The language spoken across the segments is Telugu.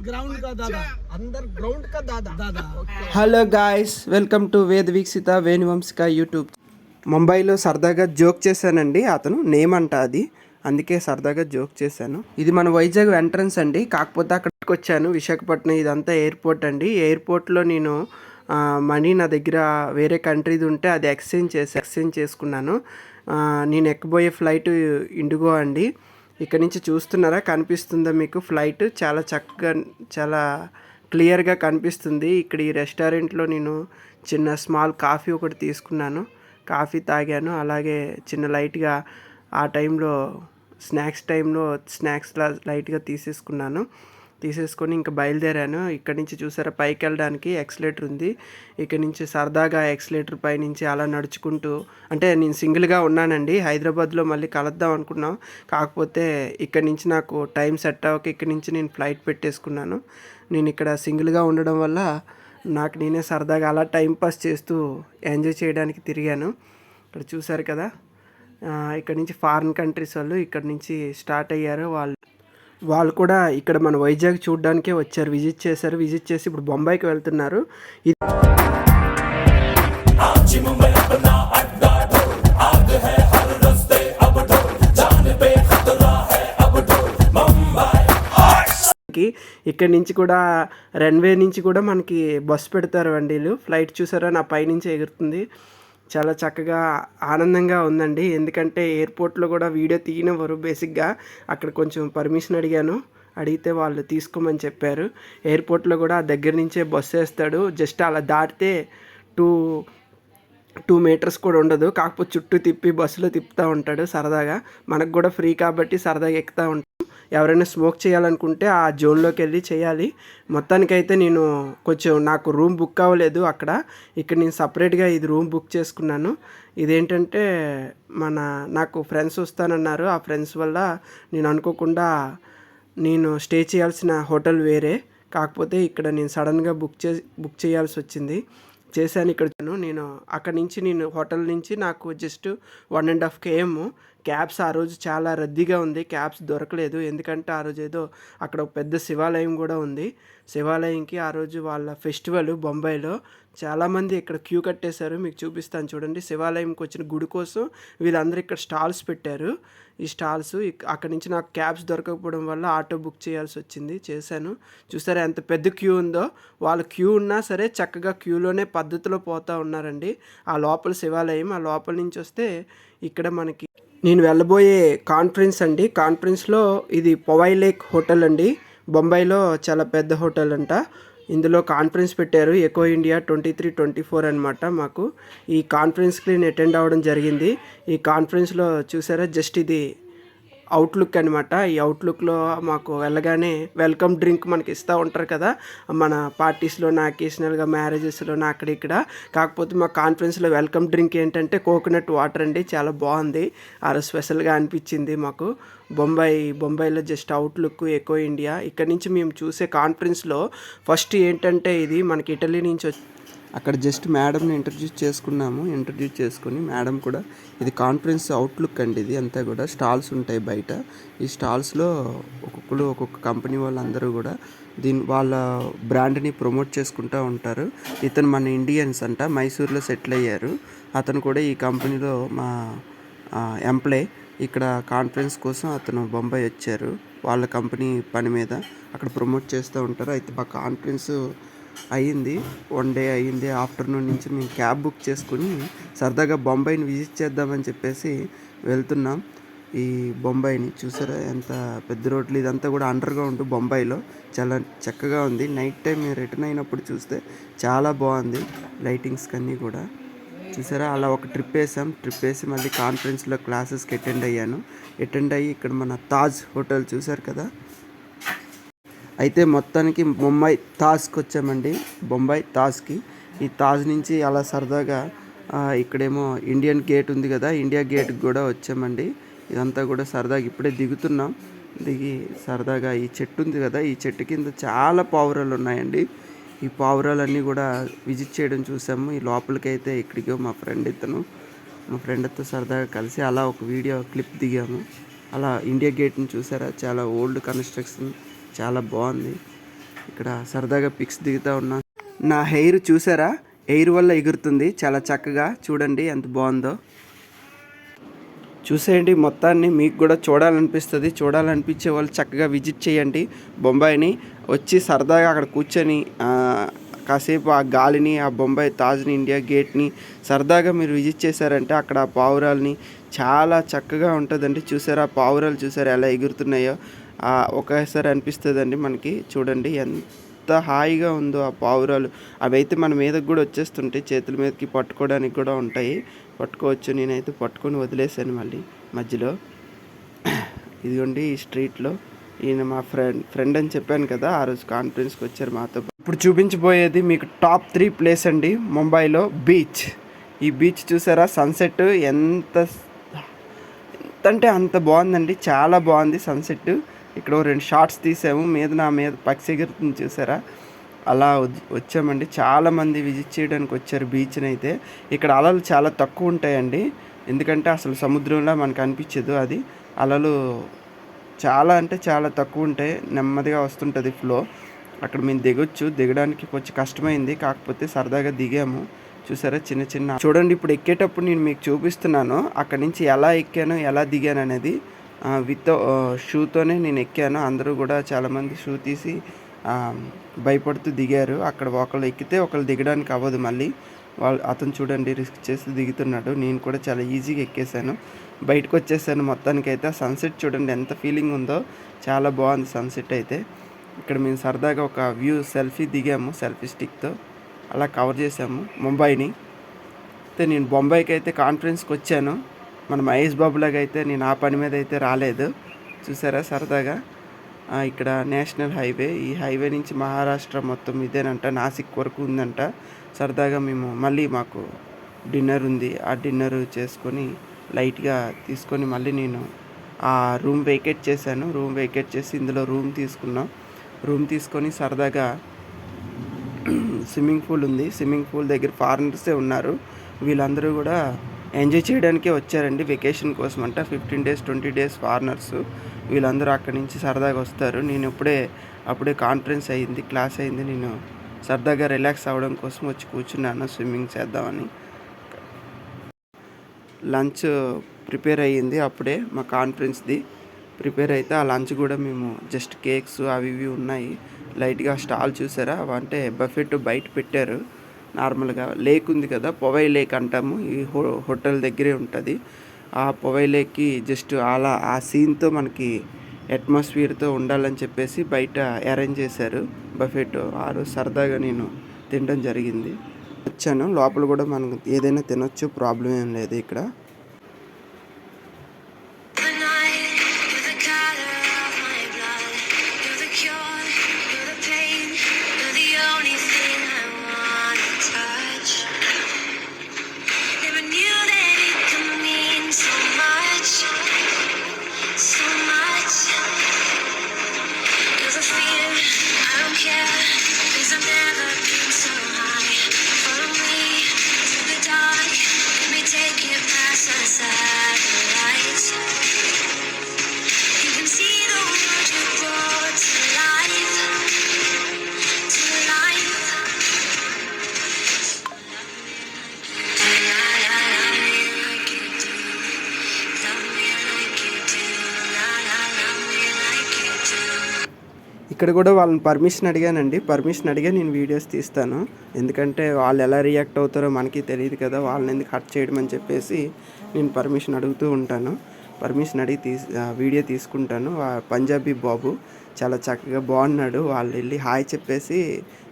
ग्राउंड का दादा, अंदर ग्राउंड का दादा। హలో గాయ్స్, వెల్కమ్ టు వేద వీక్షిత వేణువంశిక యూట్యూబ్. ముంబైలో సరదాగా జోక్ చేశానండి. అతను నేమ్ అంట అది, అందుకే సరదాగా జోక్ చేశాను. ఇది మన వైజాగ్ ఎంట్రన్స్ అండి, కాకపోతే అక్కడికి వచ్చాను విశాఖపట్నం. ఇదంతా ఎయిర్పోర్ట్ అండి. ఎయిర్పోర్ట్లో నేను మనీ నా దగ్గర వేరే కంట్రీది ఉంటే అది ఎక్స్చేంజ్ చేసుకున్నాను. నేను ఎక్కబోయే ఫ్లైట్ ఇండిగో అండి. ఇక్కడ నుంచి చూస్తున్నారా, కనిపిస్తుందా మీకు ఫ్లైట్? చాలా చక్కగా, చాలా క్లియర్గా కనిపిస్తుంది. ఇక్కడ ఈ రెస్టారెంట్లో నేను చిన్న స్మాల్ కాఫీ ఒకటి తీసుకున్నాను, కాఫీ తాగాను. అలాగే చిన్న లైట్గా ఆ టైంలో స్నాక్స్లా లైట్గా తీసేసుకొని ఇంకా బయలుదేరాను. ఇక్కడ నుంచి చూసారా, పైకి వెళ్ళడానికి ఎక్సలేటర్ ఉంది. ఇక్కడ నుంచి సరదాగా ఎక్సలేటర్ పై నుంచి అలా నడుచుకుంటూ, అంటే నేను సింగిల్గా ఉన్నానండి. హైదరాబాద్లో మళ్ళీ కలుద్దాం అనుకున్నాం, కాకపోతే ఇక్కడ నుంచి నాకు టైం సెట్ అవ్వక ఇక్కడ నుంచి నేను ఫ్లైట్ పెట్టేసుకున్నాను. నేను ఇక్కడ సింగిల్గా ఉండడం వల్ల నాకు నేనే సరదాగా అలా టైంపాస్ చేస్తూ ఎంజాయ్ చేయడానికి తిరిగాను. ఇక్కడ చూసారు కదా, ఇక్కడ నుంచి ఫారిన్ కంట్రీస్ వాళ్ళు ఇక్కడ నుంచి స్టార్ట్ అయ్యారు. వాళ్ళు కూడా ఇక్కడ మన వైజాగ్ చూడడానికే వచ్చారు, విజిట్ చేసి ఇప్పుడు బొంబాయికి వెళ్తున్నారు. ఇక్కడ నుంచి కూడా రన్వే నుంచి కూడా మనకి బస్సు పెడతారు వండీలు. ఫ్లైట్ చూసారా, నా పైనుంచి ఎగురుతుంది. చాలా చక్కగా ఆనందంగా ఉందండి. ఎందుకంటే ఎయిర్పోర్ట్లో కూడా వీడియో తీయనివ్వరు బేసిక్గా. అక్కడ కొంచెం పర్మిషన్ అడిగితే వాళ్ళు తీసుకోమని చెప్పారు. ఎయిర్పోర్ట్లో కూడా దగ్గర నుంచే బస్సు వేస్తాడు. జస్ట్ అలా దాటితే 2 మీటర్స్ కూడా ఉండదు, కాకపోతే చుట్టూ తిప్పి బస్సులో తిప్పుతూ ఉంటాడు సరదాగా. మనకు కూడా ఫ్రీ కాబట్టి సరదాగా ఎక్కుతూ ఉంటాం. ఎవరైనా స్మోక్ చేయాలనుకుంటే ఆ జోన్లోకి వెళ్ళి చేయాలి. మొత్తానికైతే నేను నాకు రూమ్ బుక్ అవ్వలేదు ఇక్కడ నేను సపరేట్గా ఇది రూమ్ బుక్ చేసుకున్నాను. ఇదేంటంటే నాకు ఫ్రెండ్స్ వస్తానన్నారు. ఆ ఫ్రెండ్స్ వల్ల నేను అనుకోకుండా నేను స్టే చేయాల్సిన హోటల్ వేరే, కాకపోతే ఇక్కడ నేను సడన్గా బుక్ చేయాల్సి వచ్చింది. చేశాను. ఇక్కడ నేను అక్కడి నుంచి హోటల్ నుంచి నాకు జస్ట్ 1.5 km క్యాబ్స్. ఆ రోజు చాలా రద్దీగా ఉంది, క్యాబ్స్ దొరకలేదు. ఎందుకంటే ఆ రోజు ఏదో అక్కడ ఒక పెద్ద శివాలయం కూడా ఉంది. శివాలయంకి ఆ రోజు వాళ్ళ ఫెస్టివల్ బొంబాయిలో. చాలామంది ఇక్కడ క్యూ కట్టేశారు, మీకు చూపిస్తాను చూడండి. శివాలయంకి వచ్చిన గుడి కోసం వీళ్ళందరూ ఇక్కడ స్టాల్స్ పెట్టారు. ఈ స్టాల్స్ అక్కడి నుంచి నాకు క్యాబ్స్ దొరకకపోవడం వల్ల ఆటో బుక్ చేయాల్సి వచ్చింది. చేశాను. చూసారా ఎంత పెద్ద క్యూ ఉందో. వాళ్ళు క్యూ ఉన్నా సరే చక్కగా క్యూలోనే పద్ధతిలో పోతూ ఉన్నారండి. ఆ లోపల శివాలయం, ఆ లోపల నుంచి వస్తే ఇక్కడ మనకి నేను వెళ్ళబోయే కాన్ఫరెన్స్ అండి. కాన్ఫరెన్స్లో ఇది పవాయ్ లేక్ హోటల్ అండి, బొంబాయిలో చాలా పెద్ద హోటల్ అంట. ఇందులో కాన్ఫరెన్స్ పెట్టారు, ఎకో ఇండియా 23-24 అనమాట. మాకు ఈ కాన్ఫరెన్స్కి నేను అటెండ్ అవ్వడం జరిగింది. ఈ కాన్ఫరెన్స్లో చూసారా, జస్ట్ ఇది అవుట్లుక్ అనమాట. ఈ అవుట్లుక్లో మాకు వెళ్ళగానే వెల్కమ్ డ్రింక్ మనకి ఇస్తూ ఉంటారు కదా, మన పార్టీస్లోన, అకేషనల్గా మ్యారేజెస్లోన అక్కడ ఇక్కడ. కాకపోతే మా కాన్ఫరెన్స్లో వెల్కమ్ డ్రింక్ ఏంటంటే కోకోనట్ వాటర్ అండి. చాలా బాగుంది, స్పెషల్గా అనిపించింది మాకు. బొంబాయిలో జస్ట్ అవుట్లుక్ ఎకో ఇండియా. ఇక్కడ నుంచి మేము చూసే కాన్ఫరెన్స్లో ఫస్ట్ ఏంటంటే ఇది మనకి ఇటలీ నుంచి అక్కడ జస్ట్ మేడంని ఇంట్రడ్యూస్ చేసుకుని మేడం కూడా ఇది కాన్ఫరెన్స్ అవుట్లుక్ అండి. ఇది అంతా కూడా స్టాల్స్ ఉంటాయి బయట. ఈ స్టాల్స్లో ఒక్కొక్క కంపెనీ వాళ్ళందరూ కూడా వాళ్ళ బ్రాండ్ని ప్రమోట్ చేసుకుంటూ ఉంటారు. ఇతను మన ఇండియన్స్ అంట, మైసూర్లో సెటిల్ అయ్యారు. అతను కూడా ఈ కంపెనీలో మా ఎంప్లాయ్. ఇక్కడ కాన్ఫరెన్స్ కోసం అతను బొంబాయి వచ్చారు, వాళ్ళ కంపెనీ పని మీద. అక్కడ ప్రమోట్ చేస్తూ ఉంటారు. అయితే మా కాన్ఫరెన్స్ అయ్యింది, 1 day అయ్యింది. ఆఫ్టర్నూన్ నుంచి మేము క్యాబ్ బుక్ చేసుకుని సరదాగా బొంబాయిని విజిట్ చేద్దామని చెప్పేసి వెళ్తున్నాం. ఈ బొంబాయిని చూసారా, ఎంత పెద్ద రోడ్లు. ఇదంతా కూడా అండర్గ్రౌండ్ బొంబాయిలో. చాలా చక్కగా ఉంది. నైట్ టైం రిటర్న్ అయినప్పుడు చూస్తే చాలా బాగుంది, లైటింగ్స్ కన్నీ కూడా. చూసారా, అలా ఒక ట్రిప్ వేసి మళ్ళీ కాన్ఫరెన్స్లో క్లాసెస్కి అటెండ్ అయ్యి ఇక్కడ మన తాజ్ హోటల్ చూసారు కదా. అయితే మొత్తానికి బొంబాయి తాజ్కి వచ్చామండి, బొంబాయి తాజ్కి. ఈ తాజ్ నుంచి అలా సరదాగా ఇక్కడేమో ఇండియన్ గేట్ ఉంది కదా, ఇండియా గేట్కి కూడా వచ్చామండి. ఇదంతా కూడా సరదాగా ఇప్పుడే దిగి సరదాగా ఈ చెట్టు ఉంది కదా, ఈ చెట్టు కింద చాలా పావురాలు ఉన్నాయండి. ఈ పావురాలన్నీ కూడా విజిట్ చేయడం చూసాము. ఈ లోపలికి అయితే ఇక్కడికి మా ఫ్రెండ్తో సరదాగా కలిసి అలా ఒక వీడియో క్లిప్ దిగాము. అలా ఇండియా గేట్ని చూసారా, చాలా ఓల్డ్ కన్స్ట్రక్షన్, చాలా బాగుంది. ఇక్కడ సరదాగా పిక్స్ దిగుతూ ఉన్నా. నా హెయిర్ చూసారా, ఎయిర్ వల్ల ఎగురుతుంది చాలా చక్కగా. చూడండి ఎంత బాగుందో. చూసేయండి మొత్తాన్ని. మీకు కూడా చూడాలనిపించే వాళ్ళు చక్కగా విజిట్ చేయండి బొంబాయిని. వచ్చి సరదాగా అక్కడ కూర్చొని కాసేపు ఆ గాలిని, ఆ బొంబాయి తాజ్ని, ఇండియా గేట్ని సరదాగా మీరు విజిట్ చేశారంటే అక్కడ ఆ పావురాల్ని చాలా చక్కగా ఉంటుందండి. చూసారా పావురాలు, చూసారా ఎలా ఎగురుతున్నాయో ఒకేసారి అనిపిస్తుందండి మనకి. చూడండి ఎంత హాయిగా ఉందో ఆ పావురాలు. అవి అయితే మన మీదకి కూడా వచ్చేస్తుంటాయి, చేతుల మీదకి పట్టుకోవడానికి కూడా ఉంటాయి, పట్టుకోవచ్చు. నేనైతే పట్టుకొని వదిలేసాను మళ్ళీ మధ్యలో. ఇదిగోండి ఈ స్ట్రీట్లో ఈయన మా ఫ్రెండ్ అని చెప్పాను కదా, ఆ రోజు కాన్ఫరెన్స్కి వచ్చారు మాతో. ఇప్పుడు చూపించబోయేది మీకు టాప్ 3 ప్లేస్ అండి ముంబైలో. బీచ్. ఈ బీచ్ చూసారా సన్సెట్ ఎంత అంటే అంత బాగుందండి, చాలా బాగుంది సన్సెట్. ఇక్కడ 2 షార్ట్స్ తీసాము. నా మీద పక్షి ఎగురుతుంది చూసారా, అలా వచ్చామండి. చాలామంది విజిట్ చేయడానికి వచ్చారు బీచ్ని అయితే. ఇక్కడ అలలు చాలా తక్కువ ఉంటాయండి, ఎందుకంటే అసలు సముద్రంలో మనకు అనిపించదు. అది అలలు చాలా అంటే చాలా తక్కువ ఉంటాయి, నెమ్మదిగా వస్తుంటుంది ఫ్లో. అక్కడ మేము దిగడానికి కొంచెం కష్టమైంది, కాకపోతే సరదాగా దిగాము. చూసారా చిన్న చూడండి. ఇప్పుడు ఎక్కేటప్పుడు నేను మీకు చూపిస్తున్నాను అక్కడ నుంచి ఎలా ఎక్కాను, ఎలా దిగాను అనేది. విత్ షూతోనే నేను ఎక్కాను. అందరూ కూడా చాలామంది షూ తీసి భయపడుతూ దిగారు. అక్కడ ఒకళ్ళు ఎక్కితే ఒకళ్ళు దిగడానికి అవ్వదు మళ్ళీ. అతను చూడండి రిస్క్ చేసి దిగుతున్నాడు. నేను కూడా చాలా ఈజీగా ఎక్కేసాను, బయటకు వచ్చేసాను. మొత్తానికైతే సన్సెట్ చూడండి ఎంత ఫీలింగ్ ఉందో, చాలా బాగుంది సన్సెట్ అయితే. ఇక్కడ మేము సరదాగా ఒక సెల్ఫీ దిగాము, సెల్ఫీ స్టిక్తో అలా కవర్ చేసాము ముంబైని. అయితే నేను బొంబాయికి అయితే కాన్ఫరెన్స్కి వచ్చాను. మన మహేష్ బాబులాగా అయితే నేను ఆ పని మీద అయితే రాలేదు. చూసారా సరదాగా. ఇక్కడ నేషనల్ హైవే, ఈ హైవే నుంచి మహారాష్ట్ర మొత్తం ఇదేనంట, నాసిక్ వరకు ఉందంట. సరదాగా మేము మళ్ళీ మాకు డిన్నర్ ఉంది, ఆ డిన్నర్ చేసుకొని లైట్గా తీసుకొని మళ్ళీ నేను ఆ రూమ్ వేకేట్ చేశాను. రూమ్ వేకేట్ చేసి ఇందులో రూమ్ తీసుకున్నాం. రూమ్ తీసుకొని సరదాగా స్విమ్మింగ్ పూల్ ఉంది, స్విమ్మింగ్ పూల్ దగ్గర ఫారినర్సే ఉన్నారు. వీళ్ళందరూ కూడా ఎంజాయ్ చేయడానికే వచ్చారండి వెకేషన్ కోసం అంట. 15 days 20 days ఫారినర్స్ వీళ్ళందరూ అక్కడి నుంచి సరదాగా వస్తారు. నేను అప్పుడే కాన్ఫరెన్స్ అయ్యింది, క్లాస్ అయింది. నేను సరదాగా రిలాక్స్ అవ్వడం కోసం వచ్చి కూర్చున్నాను, స్విమ్మింగ్ చేద్దామని. లంచ్ ప్రిపేర్ అయ్యింది అప్పుడే, మా కాన్ఫరెన్స్ది ప్రిపేర్ అయితే ఆ లంచ్ కూడా మేము జస్ట్ కేక్స్ అవి ఇవి ఉన్నాయి. లైట్గా స్టాల్ చూసారా, అంటే బఫెట్ బయట పెట్టారు. నార్మల్గా లేక్ ఉంది కదా, పొవై లేక్ అంటాము, ఈ హోటల్ దగ్గరే ఉంటుంది. ఆ పొవై లేక్కి జస్ట్ అలా ఆ సీన్తో మనకి అట్మాస్ఫియర్తో ఉండాలని చెప్పేసి బయట అరేంజ్ చేశారు బఫెట్. ఆ రోజు సరదాగా నేను తినడం జరిగింది. వచ్చాను లోపల కూడా మనం ఏదైనా తినొచ్చు, ప్రాబ్లం ఏం లేదు ఇక్కడ. ఇక్కడ కూడా వాళ్ళని పర్మిషన్ అడిగానండి. పర్మిషన్ అడిగా నేను వీడియోస్ తీస్తాను, ఎందుకంటే వాళ్ళు ఎలా రియాక్ట్ అవుతారో మనకి తెలియదు కదా, వాళ్ళని ఎందుకు హర్ట్ చేయడం అని చెప్పేసి నేను పర్మిషన్ అడుగుతూ ఉంటాను. పర్మిషన్ అడిగి వీడియో తీసుకుంటాను. పంజాబీ బాబు చాలా చక్కగా బాగున్నాడు. వాళ్ళు వెళ్ళి హాయ్ చెప్పేసి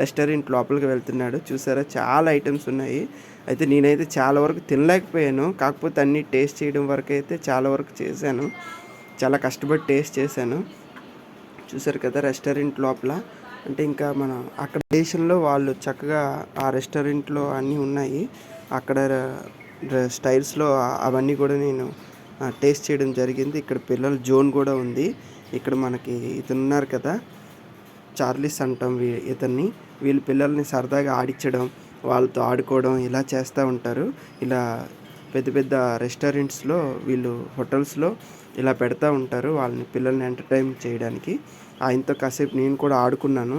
రెస్టారెంట్ లోపలికి వెళ్తున్నాడు. చూసారా చాలా ఐటమ్స్ ఉన్నాయి. అయితే నేనైతే చాలా వరకు తినలేకపోయాను, కాకపోతే అన్నీ టేస్ట్ చేయడం వరకు అయితే చాలా వరకు చేశాను. చాలా కష్టపడి టేస్ట్ చేశాను. చూసారు కదా రెస్టారెంట్ లోపల. అంటే ఇంకా మనం అక్కడ దేశంలో వాళ్ళు చక్కగా ఆ రెస్టారెంట్లో అన్నీ ఉన్నాయి. అక్కడ స్టైల్స్లో అవన్నీ కూడా నేను టేస్ట్ చేయడం జరిగింది. ఇక్కడ పిల్లల జోన్ కూడా ఉంది. ఇక్కడ మనకి ఇతను ఉన్నారు కదా, చార్లీస్ అంటాం ఇతన్ని. వీళ్ళ పిల్లల్ని సరదాగా ఆడించడం, వాళ్ళతో ఆడుకోవడం ఇలా చేస్తూ ఉంటారు. ఇలా పెద్ద పెద్ద రెస్టారెంట్స్లో వీళ్ళు హోటల్స్లో ఇలా పెడతా ఉంటారు వాళ్ళని, పిల్లల్ని ఎంటర్టైన్ చేయడానికి. ఆయనతో కాసేపు నేను కూడా ఆడుకున్నాను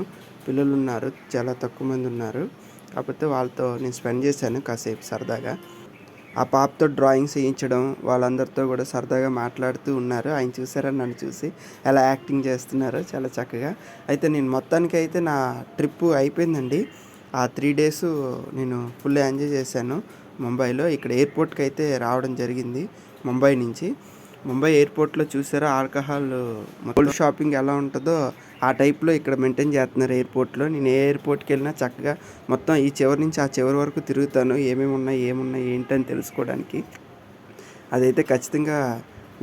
పిల్లలు ఉన్నారు, చాలా తక్కువ మంది ఉన్నారు. కాకపోతే వాళ్ళతో నేను స్పెండ్ చేశాను కాసేపు సరదాగా. ఆ పాపతో డ్రాయింగ్స్ వేయించడం, వాళ్ళందరితో కూడా సరదాగా మాట్లాడుతూ ఉన్నారు. ఆయన చూసారా నన్ను చూసి ఎలా యాక్టింగ్ చేస్తున్నారో చాలా చక్కగా. అయితే నేను మొత్తానికి అయితే నా ట్రిప్ అయిపోయిందండి. ఆ 3 days నేను ఫుల్ ఎంజాయ్ చేశాను ముంబైలో. ఇక్కడ ఎయిర్పోర్ట్కి అయితే రావడం జరిగింది ముంబై నుంచి. ముంబై ఎయిర్పోర్ట్లో చూసారా ఆల్కహాల్ గోల్డ్ షాపింగ్ ఎలా ఉంటుందో ఆ టైప్లో ఇక్కడ మెయింటైన్ చేస్తున్నారు ఎయిర్పోర్ట్లో. నేను ఏ ఎయిర్పోర్ట్కి వెళ్ళినా చక్కగా మొత్తం ఈ చివరి నుంచి ఆ చివరి వరకు తిరుగుతాను, ఏమున్నాయి ఏంటని తెలుసుకోవడానికి. అదైతే ఖచ్చితంగా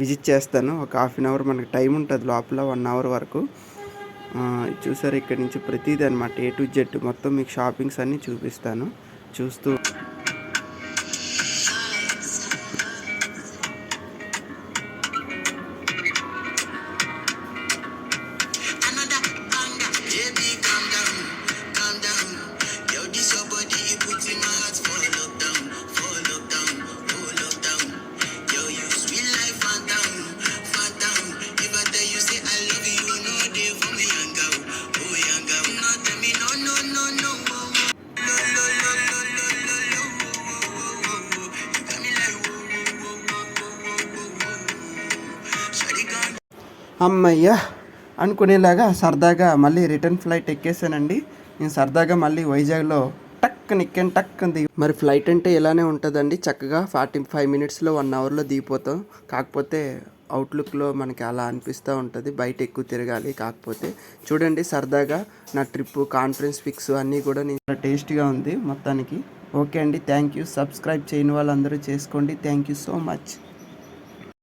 విజిట్ చేస్తాను. ఒక 1/2 hour మనకి టైం ఉంటుంది లోపల, 1 hour వరకు. చూసారు ఇక్కడ నుంచి ప్రతిదీ అనమాట, A to Z మొత్తం మీకు షాపింగ్స్ అన్నీ చూపిస్తాను. చూస్తూ అమ్మయ్య అనుకునేలాగా సరదాగా మళ్ళీ రిటర్న్ ఫ్లైట్ ఎక్కేసానండి. నేను సరదాగా మళ్ళీ వైజాగ్లో టక్కని దిగి. మరి ఫ్లైట్ అంటే ఇలానే ఉంటుందండి, చక్కగా 45 minutesలో 1 hourలో దిగిపోతాం. కాకపోతే అవుట్లుక్లో మనకి అలా అనిపిస్తూ ఉంటుంది, బయట ఎక్కువ తిరగాలి. కాకపోతే చూడండి సరదాగా నా ట్రిప్, కాన్ఫరెన్స్ పిక్స్ అన్నీ కూడా నేను టేస్ట్గా ఉంది మొత్తానికి. ఓకే అండి, థ్యాంక్ యూ. సబ్స్క్రైబ్ చేయని వాళ్ళందరూ చేసుకోండి. Thank you so much.